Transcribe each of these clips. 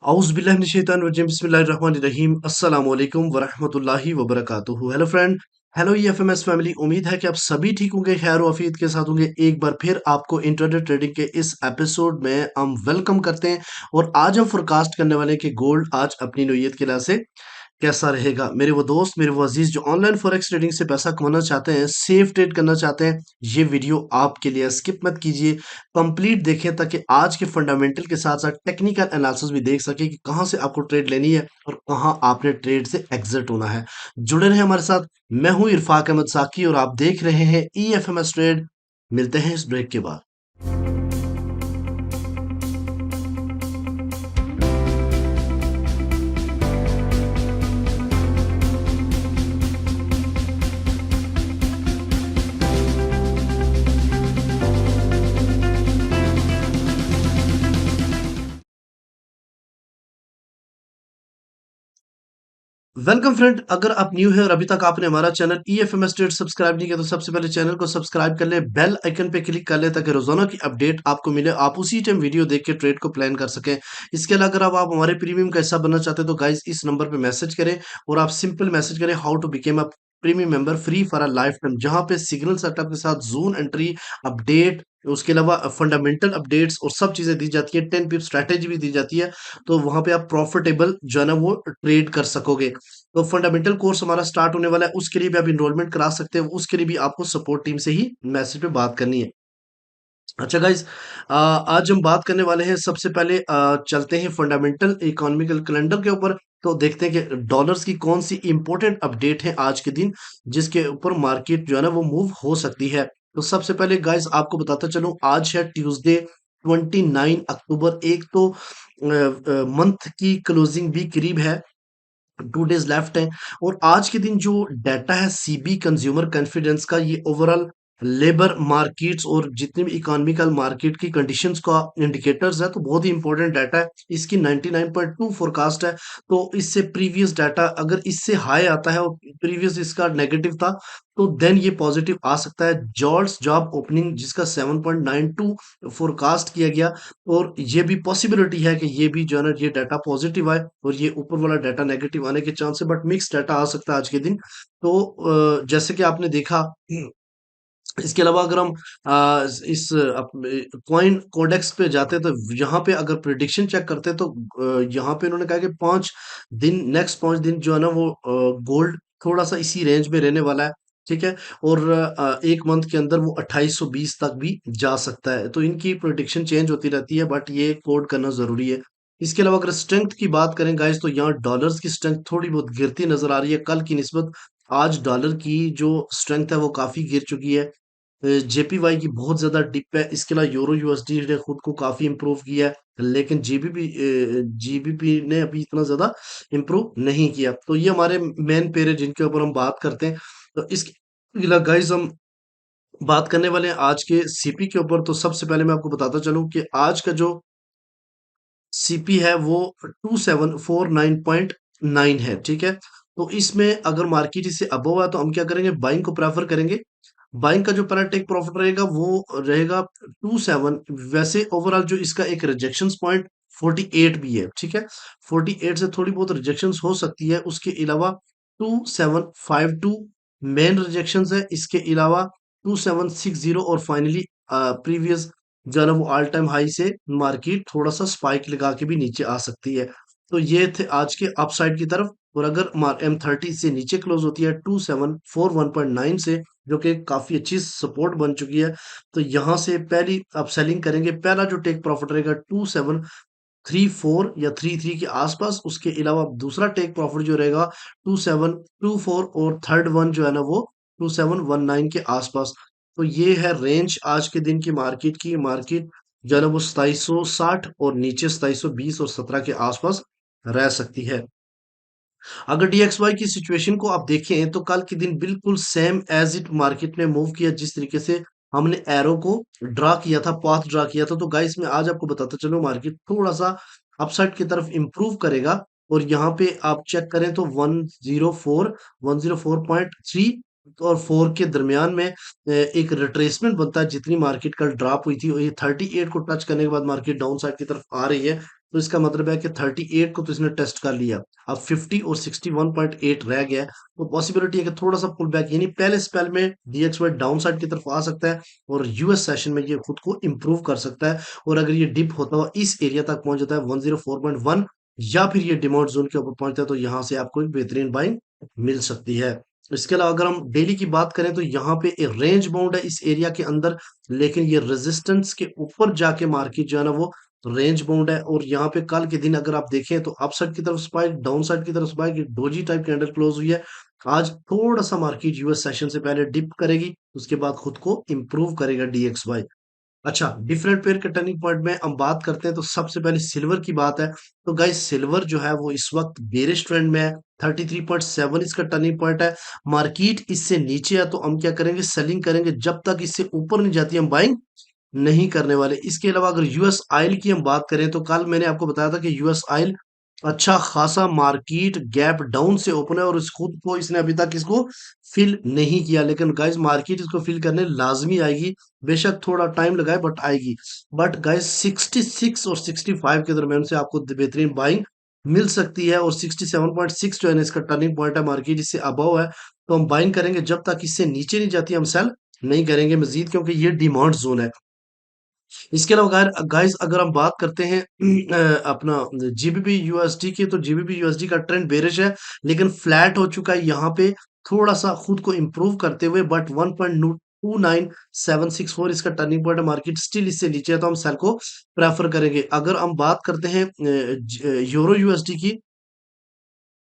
औज़ुबिल्लाहिमिनश्शैतानिर्रजीम बिस्मिल्लाहिर्रहमानिर्रहीम अस्सलामु अलैकुम वरहमतुल्लाहि वबरकातुहू। Hello friend, hello EFMS family. उम्मीद है कि आप सभी ठीक होंगे, खैर वाफियत के साथ होंगे। एक बार फिर आपको इंट्राडे ट्रेडिंग के इस एपिसोड में हम वेलकम करते हैं और आज हम फोरकास्ट करने वाले हैं कि गोल्ड आज अपनी नौयत के लिहाज से कैसा रहेगा। मेरे वो दोस्त, मेरे वो अजीज जो ऑनलाइन फॉरेक्स ट्रेडिंग से पैसा कमाना चाहते हैं, सेफ ट्रेड करना चाहते हैं, ये वीडियो आपके लिए। स्किप मत कीजिए, कंप्लीट देखें ताकि आज के फंडामेंटल के साथ साथ टेक्निकल एनालिसिस भी देख सके कि कहां से आपको ट्रेड लेनी है और कहां आपने ट्रेड से एग्जिट होना है। जुड़े रहे हमारे साथ। मैं हूं इरफाक अहमद साकी और आप देख रहे हैं ईएफएमएस ट्रेड। मिलते हैं इस ब्रेक के बाद। वेलकम फ्रेंड, अगर आप न्यू है और अभी तक आपने हमारा चैनल ईएफएमएस ट्रेड सब्सक्राइब नहीं किया तो सबसे पहले चैनल को सब्सक्राइब कर ले, बेल आइकन पे क्लिक कर ले ताकि रोजाना की अपडेट आपको मिले, आप उसी टाइम वीडियो देख के ट्रेड को प्लान कर सकें। इसके अलावा अगर आप हमारे प्रीमियम का हिस्सा बनना चाहते हैं तो गाइज इस नंबर पे मैसेज करें और आप सिंपल मैसेज करें how to become a premium member free for a lifetime, जहां पे सिग्नल सेटअप के साथ जोन एंट्री अपडेट, उसके अलावा फंडामेंटल अपडेट्स और सब चीजें दी जाती है। 10 पिप स्ट्रैटेजी भी दी जाती है, तो वहां पे आप प्रॉफिटेबल जो है ना वो ट्रेड कर सकोगे। तो फंडामेंटल कोर्स हमारा स्टार्ट होने वाला है, उसके लिए भी आप इनरोलमेंट करा सकते हैं। उसके लिए भी आपको सपोर्ट टीम से ही मैसेज पे बात करनी है। अच्छा गाइज, आज हम बात करने वाले हैं। सबसे पहले चलते हैं फंडामेंटल इकोनॉमिकल कैलेंडर के ऊपर। तो देखते हैं कि डॉलर्स की कौन सी इंपॉर्टेंट अपडेट है आज के दिन, जिसके ऊपर मार्केट जो है ना वो मूव हो सकती है। तो सबसे पहले गाइज आपको बताता चलूं, आज है ट्यूसडे 29 अक्टूबर। एक तो मंथ की क्लोजिंग भी करीब है, 2 डेज लेफ्ट हैं। और आज के दिन जो डाटा है सीबी कंज्यूमर कॉन्फिडेंस का, ये ओवरऑल लेबर मार्केट्स और जितनी भी इकोनॉमिकल मार्केट की कंडीशंस का इंडिकेटर्स है, तो बहुत ही इंपॉर्टेंट डाटा है। इसकी 99.2 फोरकास्ट है। तो इससे प्रीवियस डाटा अगर इससे हाई आता है और प्रीवियस इसका नेगेटिव था, तो देन ये पॉजिटिव आ सकता है। जॉब्स जॉब ओपनिंग जिसका 7.92 फोरकास्ट किया गया, और ये भी पॉसिबिलिटी है कि ये भी जो है ना ये डाटा पॉजिटिव आए और ये ऊपर वाला डाटा नेगेटिव आने के चांस है, बट मिक्स डाटा आ सकता है आज के दिन। तो जैसे कि आपने देखा, इसके अलावा अगर हम इस कॉइन कोडेक्स पे जाते हैं तो यहाँ पे अगर प्रिडिक्शन चेक करते हैं तो यहाँ पे उन्होंने कहा कि 5 दिन, नेक्स्ट 5 दिन जो है ना वो गोल्ड थोड़ा सा इसी रेंज में रहने वाला है। ठीक है। और एक मंथ के अंदर वो 2820 तक भी जा सकता है। तो इनकी प्रिडिक्शन चेंज होती रहती है, बट ये कोड करना जरूरी है। इसके अलावा अगर स्ट्रेंथ की बात करें गाइस, तो यहाँ डॉलर्स की स्ट्रेंथ थोड़ी बहुत गिरती नजर आ रही है कल की निस्बत। आज डॉलर की जो स्ट्रेंथ है वो काफी गिर चुकी है। जेपीवाई की बहुत ज्यादा डिप है। इसके अलावा यूरो यूएसडी ने खुद को काफी इंप्रूव किया है, लेकिन जीबीपी ने अभी इतना ज्यादा इंप्रूव नहीं किया। तो ये हमारे मेन पेयर है जिनके ऊपर हम बात करते हैं। तो इसके अलावा गाइस हम बात करने वाले हैं आज के सीपी के ऊपर। तो सबसे पहले मैं आपको बताता चलूं कि आज का जो सीपी है वो 2749.9 है। ठीक है। तो इसमें अगर मार्केट इससे अबव है तो हम क्या करेंगे, बाइंग को प्रेफर करेंगे। बाइंग का जो पहला टेक प्रॉफिट रहेगा वो रहेगा 27। वैसे ओवरऑल जो इसका एक रिजेक्शन पॉइंट 48 भी है। ठीक है। 48 से थोड़ी बहुत रिजेक्शन हो सकती है। उसके अलावा 2752 मेन रिजेक्शन है। इसके अलावा 2760 और फाइनली प्रीवियस जो है ना वो ऑल टाइम हाई से मार्केट थोड़ा सा स्पाइक लगा के भी नीचे आ सकती है। तो ये थे आज के अपसाइड की तरफ। और अगर M30 से नीचे क्लोज होती है 2741.9 से, जो कि काफी अच्छी सपोर्ट बन चुकी है, तो यहां से पहली आप सेलिंग करेंगे। पहला जो टेक प्रॉफिट रहेगा 2734 या 33 के आसपास। उसके अलावा दूसरा टेक प्रॉफिट जो रहेगा 2724, और थर्ड वन जो है ना वो 2719 के आसपास। तो ये है रेंज आज के दिन की मार्केट जो है ना वो 2760 और नीचे 2720 और 17 के आसपास रह सकती है। अगर डीएक्सवाई की सिचुएशन को आप देखें तो कल के दिन बिल्कुल सेम एज इट मार्केट ने मूव किया, जिस तरीके से हमने एरो को ड्रा किया था, पाथ ड्रा किया था। तो गाइस मैं आज आपको बताता चलूं, मार्केट थोड़ा सा अपसाइड की तरफ इंप्रूव करेगा। और यहाँ पे आप चेक करें तो 104 और 4 के दरमियान में एक रिट्रेसमेंट बनता है। जितनी मार्केट कल ड्रॉप हुई थी, और ये 38 को टच करने के बाद मार्केट डाउन साइड की तरफ आ रही है। तो इसका मतलब है कि 38 को तो इसने टेस्ट कर लिया, अब 50 और 61.8 रह गया है। तो पॉसिबिलिटी है कि थोड़ा सा पुल बैक, यानी पहले स्पेल में DXY डाउन साइड की तरफ आ सकता है और यूएस सेशन में ये खुद को इंप्रूव कर सकता है। और अगर ये डिप होता हुआ इस एरिया तक पहुंच जाता है 104.1, या फिर ये डिमांड जोन के ऊपर पहुंचता है, तो यहाँ से आपको एक बेहतरीन बाइंग मिल सकती है। इसके अलावा अगर हम डेली की बात करें तो यहाँ पे एक रेंज बाउंड है इस एरिया के अंदर, लेकिन ये रेजिस्टेंस के ऊपर जाके मार्केट जो है ना वो रेंज बाउंड है। और यहाँ पे कल के दिन अगर आप देखें तो अपसाइड की तरफ स्पाइक, डाउन साइड की तरफ स्पाइक, एक डोजी टाइप कैंडल क्लोज हुई है। आज थोड़ा सा मार्केट यूएस सेशन से पहले डिप करेगी, उसके बाद खुद को इंप्रूव करेगा DXY। अच्छा, डिफरेंट पेयर के टर्निंग पॉइंट में हम बात करते हैं तो सबसे पहले सिल्वर की बात है। तो गाइस सिल्वर जो है वो इस वक्त बेरिश ट्रेंड में है, 33.7 इसका टर्निंग पॉइंट है। मार्केट इससे नीचे है तो हम क्या करेंगे, सेलिंग करेंगे, जब तक इससे ऊपर नहीं जाती हम बाइंग नहीं करने वाले। इसके अलावा अगर यूएस ऑयल की हम बात करें तो कल मैंने आपको बताया था कि यूएस ऑयल अच्छा खासा मार्केट गैप डाउन से ओपन है और इस खुद को इसने अभी तक इसको फिल नहीं किया, लेकिन गाइस मार्केट इसको फिल करने लाजमी आएगी। बेशक थोड़ा टाइम लगाए बट आएगी। बट गाइस 66 और 65 के दरमियान से आपको बेहतरीन बाइंग मिल सकती है। और 67.6 जो है ना इसका टर्निंग पॉइंट है, मार्केट इससे अबव है तो हम बाइंग करेंगे, जब तक इससे नीचे नहीं जाती हम सेल नहीं करेंगे मजीद, क्योंकि ये डिमांड जोन है। इसके अलावा गाइस अगर हम बात करते हैं अपना जीबीपी यूएसडी की, तो जीबीपी यूएसडी का ट्रेंड बेरिश है, लेकिन फ्लैट हो चुका है यहाँ पे थोड़ा सा खुद को इंप्रूव करते हुए। बट 1.29764 इसका टर्निंग पॉइंट है, मार्केट स्टिल इससे नीचे है तो हम सेल को प्रेफर करेंगे। अगर हम बात करते हैं यूरो यूएसडी की,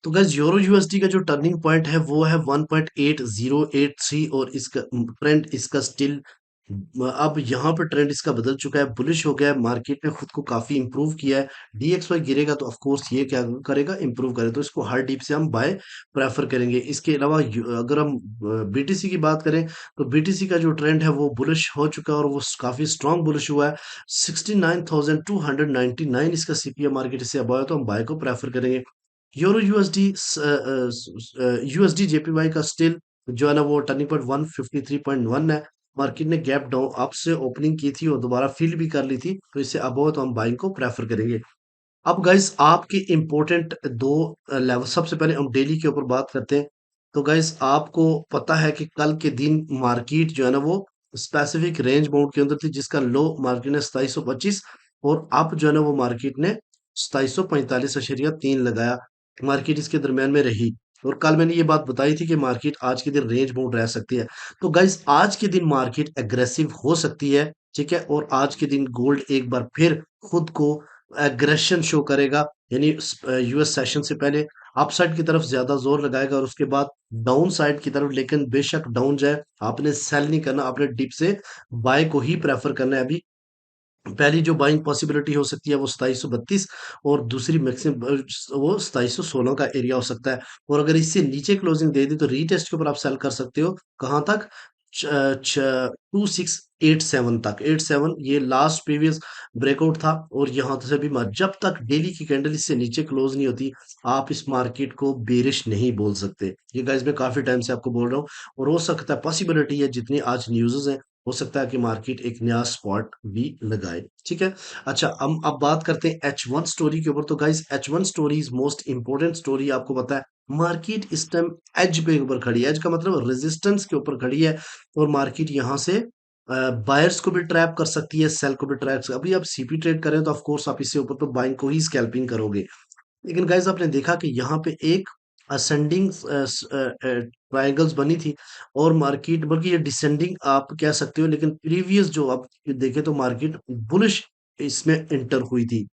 तो गाइस यूरो यूएसडी का जो टर्निंग पॉइंट है वो है 1.8083 और इसका ट्रेंड इसका स्टिल अब यहाँ पे ट्रेंड इसका बदल चुका है, बुलिश हो गया है, मार्केट ने खुद को काफी इंप्रूव किया है। DXY गिरेगा तो ऑफ कोर्स ये क्या करेगा, इंप्रूव करेगा, तो इसको हर डीप से हम बाय प्रेफर करेंगे। इसके अलावा अगर हम BTC की बात करें तो BTC का जो ट्रेंड है वो बुलिश हो चुका है और वो काफी स्ट्रांग बुलिश हुआ है। 69,299 इसका CPI मार्केट इससे अब है तो हम बाय को प्रेफर करेंगे। यूरो यूएसडी यूएसडी जेपीवाई का स्टिल जो है ना वो टर्निंग पॉइंट 153.1 है। मार्केट ने गैप डाउन अप से ओपनिंग की थी और दोबारा फिल भी कर ली थी, तो इससे अब हो तो हम बाइंग को प्रेफर करेंगे। अब गाइस आपके इंपॉर्टेंट दो लेवल, सबसे पहले हम डेली के ऊपर बात करते हैं। तो गाइस आपको पता है कि कल के दिन मार्केट जो है ना वो स्पेसिफिक रेंज बाउंड के अंदर थी, जिसका लो मार्केट ने 2725 और अप जो है ना वो मार्केट ने 2745.3 लगाया। मार्केट इसके दरमियान में रही और कल मैंने ये बात बताई थी कि मार्केट आज के दिन रेंज बाउंड रह सकती है। तो गाइस आज के दिन मार्केट एग्रेसिव हो सकती है, ठीक है। और आज के दिन गोल्ड एक बार फिर खुद को एग्रेशन शो करेगा, यानी यूएस सेशन से पहले अपसाइड की तरफ ज्यादा जोर लगाएगा और उसके बाद डाउन साइड की तरफ। लेकिन बेशक डाउन जाए, आपने सेल नहीं करना, आपने डिप से बाय को ही प्रेफर करना है। अभी पहली जो बाइंग पॉसिबिलिटी हो सकती है वो 2732 और दूसरी मैक्सिमम वो 2716 का एरिया हो सकता है। और अगर इससे नीचे क्लोजिंग दे दी तो रीटेस्ट के ऊपर आप सेल कर सकते हो, कहाँ तक, 2687 तक। 87 ये लास्ट प्रीवियस ब्रेकआउट था और यहाँ से भी जब तक डेली की कैंडल इससे नीचे क्लोज नहीं होती आप इस मार्केट को बेरिश नहीं बोल सकते। ये गाइस मैं काफी टाइम से आपको बोल रहा हूँ और हो सकता है पॉसिबिलिटी है जितनी आज न्यूज़ है, हो सकता है कि मार्केट एक नया स्पॉट भी लगाए, ठीक है। अच्छा हम अब बात करते हैं H1 स्टोरी के ऊपर। तो guys H1 story is most important story, आपको पता है मार्केट इस टाइम एज पे ऊपर खड़ी है, एज का मतलब रेजिस्टेंस के ऊपर खड़ी है और मार्केट यहाँ से बायर्स को भी ट्रैप कर सकती है, सेल को भी ट्रैप। अभी आप CP ट्रेड करें तो ऑफ कोर्स आप इससे ऊपर तो बाइंग को ही स्कैल्पिंग करोगे। लेकिन गाइस आपने देखा कि यहाँ पे एक असेंडिंग ट्रायंगल्स बनी थी और मार्केट, बल्कि ये डिसेंडिंग आप कह सकते हो, लेकिन प्रीवियस जो आप देखें तो मार्केट बुलिश इसमें एंटर हुई थी।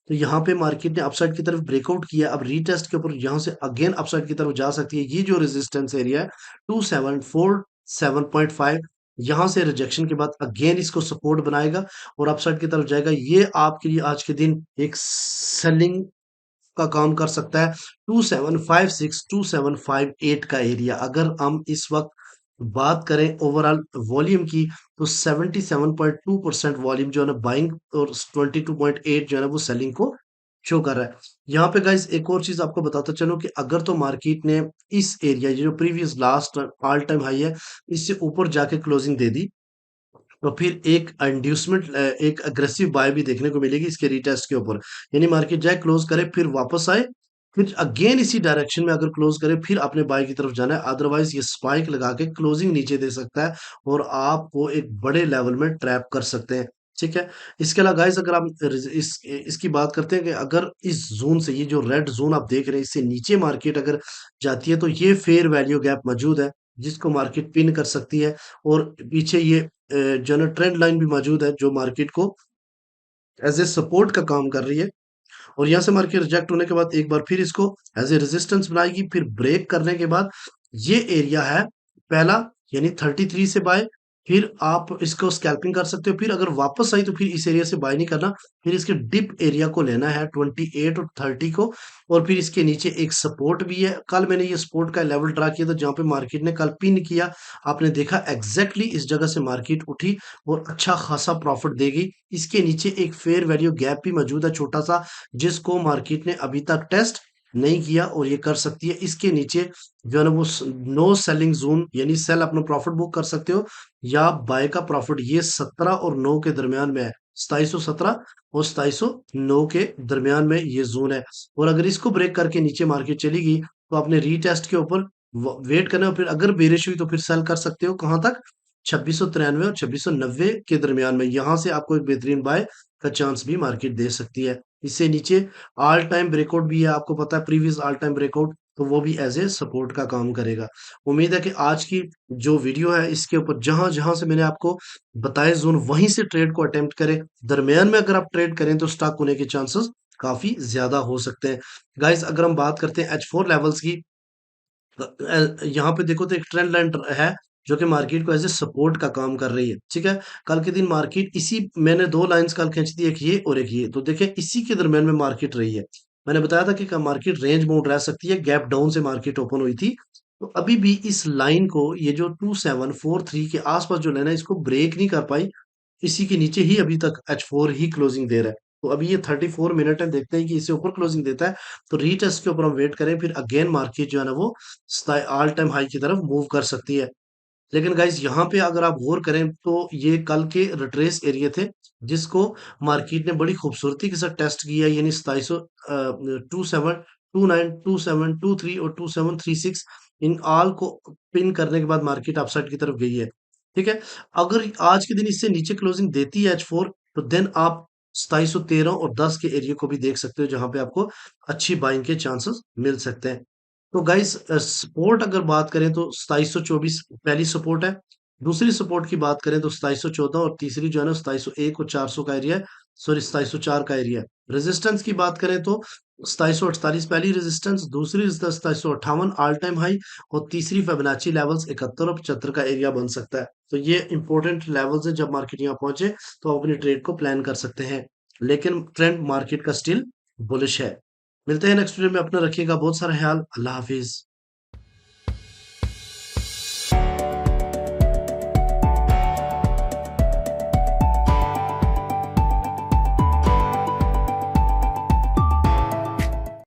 तो यहाँ पे मार्केट ने अपसाइड की तरफ ब्रेकआउट किया, अब रीटेस्ट के ऊपर यहाँ से अगेन अपसाइड की तरफ जा सकती है। ये जो रेजिस्टेंस एरिया है 2747.5, यहाँ से रिजेक्शन के बाद अगेन इसको सपोर्ट बनाएगा और अपसाइड की तरफ जाएगा। ये आपके लिए आज के दिन एक सेलिंग का काम कर सकता है। 2756 2758 का एरिया, अगर हम इस वक्त बात करें ओवरऑल वॉल्यूम की तो 77.2% वॉल्यूम जो है ना बाइंग और 22.8 जो है ना वो सेलिंग को शो कर रहा है। यहाँ पे गाइस एक और चीज आपको बताता चलो कि अगर तो मार्केट ने इस एरिया जो previous last all time high है इससे ऊपर जाके क्लोजिंग दे दी तो फिर एक इंड्यूसमेंट एक अग्रेसिव बाय भी देखने को मिलेगी इसके रीटेस्ट के ऊपर। यानी मार्केट जाए, क्लोज करे, फिर वापस आए, फिर अगेन इसी डायरेक्शन में अगर क्लोज करे, फिर आपने बाय की तरफ जाना है। अदरवाइज ये स्पाइक लगा के क्लोजिंग नीचे दे सकता है और आपको एक बड़े लेवल में ट्रैप कर सकते हैं। ठीक है। इसके अलावा गाइस अगर आप इसकी बात करते हैं कि अगर इस जोन से, ये जो रेड जोन आप देख रहे हैं, इससे नीचे मार्केट अगर जाती है तो ये फेयर वैल्यू गैप मौजूद है जिसको मार्केट पिन कर सकती है। और पीछे ये जो है ना ट्रेंड लाइन भी मौजूद है जो मार्केट को एज ए सपोर्ट का काम कर रही है। और यहाँ से मार्केट रिजेक्ट होने के बाद एक बार फिर इसको एज ए रेजिस्टेंस बनाएगी, फिर ब्रेक करने के बाद ये एरिया है पहला, यानी 33 से बाय। फिर आप इसको स्कैल्पिंग कर सकते हो, फिर अगर वापस आई तो फिर इस एरिया से बाय नहीं करना, फिर इसके डिप एरिया को लेना है 28 और 30 को। और फिर इसके नीचे एक सपोर्ट भी है। कल मैंने ये सपोर्ट का लेवल ड्रा किया था जहां पे मार्केट ने कल पिन किया, आपने देखा एग्जैक्टली इस जगह से मार्केट उठी और अच्छा खासा प्रॉफिट देगी। इसके नीचे एक फेयर वैल्यू गैप भी मौजूद है छोटा सा, जिसको मार्केट ने अभी तक टेस्ट नहीं किया और ये कर सकती है। इसके नीचे जो है ना वो नो सेलिंग जोन, यानी सेल अपना प्रॉफिट बुक कर सकते हो या बाय का प्रॉफिट, ये 17 और 9 के दरमियान में है। 2717 और 2709 के दरमियान में ये जोन है। और अगर इसको ब्रेक करके नीचे मार्केट चली गई तो आपने रीटेस्ट के ऊपर वेट करना है। फिर अगर बेरिश हुई तो फिर सेल कर सकते हो कहां तक, 2693 और 2690 के दरमियान में। यहां से आपको एक बेहतरीन बाय का चांस भी मार्केट दे सकती है। इससे नीचे ऑल टाइम ब्रेकआउट भी है, आपको पता है प्रीवियस ऑल टाइम ब्रेकआउट, तो वो भी एज ए सपोर्ट का काम करेगा। उम्मीद है कि आज की जो वीडियो है इसके ऊपर जहां जहां से मैंने आपको बताए जोन, वहीं से ट्रेड को अटेम्प्ट करें। दरमियान में अगर आप ट्रेड करें तो स्टॉक होने के चांसेस काफी ज्यादा हो सकते हैं। गाइस अगर हम बात करते हैं H4 लेवल्स की, यहाँ पे देखो तो एक ट्रेंड लाइन है जो कि मार्केट को एज ए सपोर्ट का काम कर रही है। ठीक है। कल के दिन मार्केट इसी, मैंने दो लाइंस कल खींच दी, एक ये और एक ये, तो देखिए इसी के दरमियान में मार्केट रही है। मैंने बताया था कि मार्केट रेंज बाउंड रह सकती है, गैप डाउन से मार्केट ओपन हुई थी। तो अभी भी इस लाइन को, ये जो 2743 के आसपास जो लेना है, इसको ब्रेक नहीं कर पाई। इसी के नीचे ही अभी तक H4 ही क्लोजिंग दे रहा है। तो अभी ये 34 मिनट है, देखते हैं कि इससे ऊपर क्लोजिंग देता है तो रीटेस्ट के ऊपर हम वेट करें, फिर अगेन मार्केट जो है ना वो ऑल टाइम हाई की तरफ मूव कर सकती है। लेकिन गाइस यहाँ पे अगर आप गौर करें तो ये कल के रिट्रेस एरिया थे जिसको मार्केट ने बड़ी खूबसूरती के साथ टेस्ट किया, यानी 2700, 2729, 2723 और 2736, इन ऑल को पिन करने के बाद मार्केट अपसाइड की तरफ गई है। ठीक है। अगर आज के दिन इससे नीचे क्लोजिंग देती है H4, तो देन आप 2713 और 10 के एरिया को भी देख सकते हो जहां पे आपको अच्छी बाइंग के चांसेस मिल सकते हैं। तो गाइस सपोर्ट अगर बात करें तो 2724 पहली सपोर्ट है। दूसरी सपोर्ट की बात करें तो 2714, और तीसरी जो है ना 2701 और 400 का एरिया है। सॉरी 2704 का एरिया है। रेजिस्टेंस की बात करें तो 2748 पहली रेजिस्टेंस, दूसरी रेजिस्टेंस 2758 ऑल टाइम हाई, और तीसरी फिबोनाची लेवल्स 71 और 75 का एरिया बन सकता है। तो ये इंपॉर्टेंट लेवल्स है, जब मार्केट यहाँ पहुंचे तो आप अपनी ट्रेड को प्लान कर सकते हैं। लेकिन ट्रेंड मार्केट का स्टिल बुलिश है। मिलते हैं नेक्स्ट वीडियो में, अपना रखिएगा बहुत सारा ख्याल। अल्लाह हाफिज।